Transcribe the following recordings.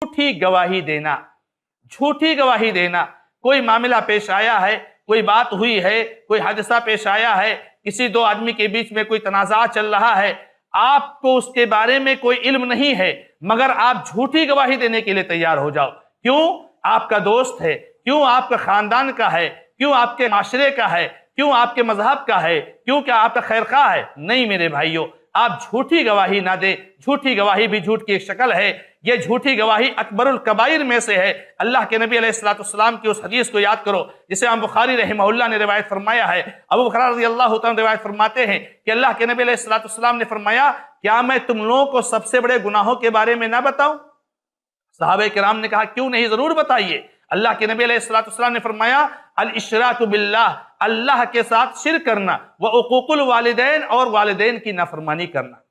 झूठी गवाही देना, झूठी गवाही देना। कोई मामला पेश आया है, कोई बात हुई है, कोई हादसा पेश आया है, किसी दो आदमी के बीच में कोई तनाज़ा चल रहा है, आपको उसके बारे में कोई इल्म नहीं है, मगर आप झूठी गवाही देने के लिए तैयार हो जाओ। क्यों? आपका दोस्त है, क्यों आपका खानदान का है, क्यों आपके माशरे का है, क्यों आपके मजहब का है, क्यों क्या आपका खैरख्वाह है। नहीं मेरे भाइयों, आप झूठी गवाही ना दे। झूठी गवाही भी झूठ की एक शक्ल है। ये झूठी गवाही अकबरुल कबाइर में से है। अल्लाह के नबी अलैहिस्सलाम की उस हदीस को याद करो जिसे इमाम बुखारी रहमहुल्लाह ने रिवायत फरमाया है। अबू बकर रज़ियल्लाहु तआला रिवायत फरमाते हैं कि अल्लाह के नबी अलैहिस्सलाम ने फरमाया, क्या मैं तुम लोगों को सबसे बड़े गुनाहों के बारे में ना बताऊं? सहाबे किराम ने कहा, क्यों नहीं, जरूर बताइए। अल्लाह के नबी अलैहिस्सलाम ने फरमाया, अल इशराकु बिल्लाह, अल्लाह के साथ शिर्क करना, व उकूकुल वालिदैन, और वालिदैन की नाफरमानी करना।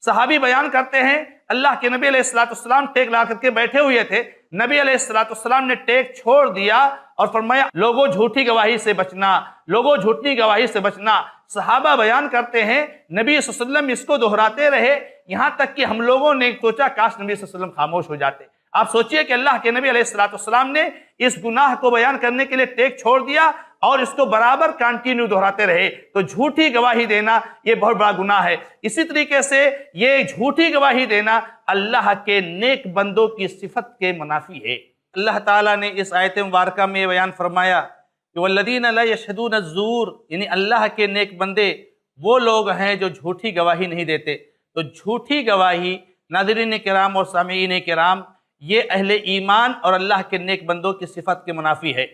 सहाबी बयान करते हैं, अल्लाह के नबी अलैहिस्सलाम टेक ला करके बैठे हुए थे। नबी अलैहिस्सलाम ने टेक छोड़ दिया और फरमाया, लोगों झूठी गवाही से बचना, लोगों झूठी गवाही से बचना। सहाबा बयान करते हैं, नबी सल्लल्लाहु अलैहि वसल्लम इसको दोहराते रहे, यहां तक कि हम लोगों ने सोचा काश नबी सल्लल्लाहु अलैहि वसल्लम खामोश हो जाते। आप सोचिए कि अल्लाह के नबी अलैहिस्सलाम ने इस गुनाह को बयान करने के लिए टेक छोड़ दिया और इसको बराबर कंटिन्यू दोहराते रहे। तो झूठी गवाही देना ये बहुत बड़ा गुनाह है। इसी तरीके से ये झूठी गवाही देना अल्लाह के नेक बंदों की सिफत के मुनाफी है। अल्लाह ताला ने इस आयत मुबारका में बयान फरमाया कि वल्लदीना ला यशहदून अज़्ज़ूर, यानी अल्लाह के नेक बंदे वो लोग हैं जो झूठी गवाही नहीं देते। तो झूठी गवाही नाज़रीन किराम और सामीईन किराम, ये अहले ईमान और अल्लाह के नेक बंदों की सिफत के मुनाफी है।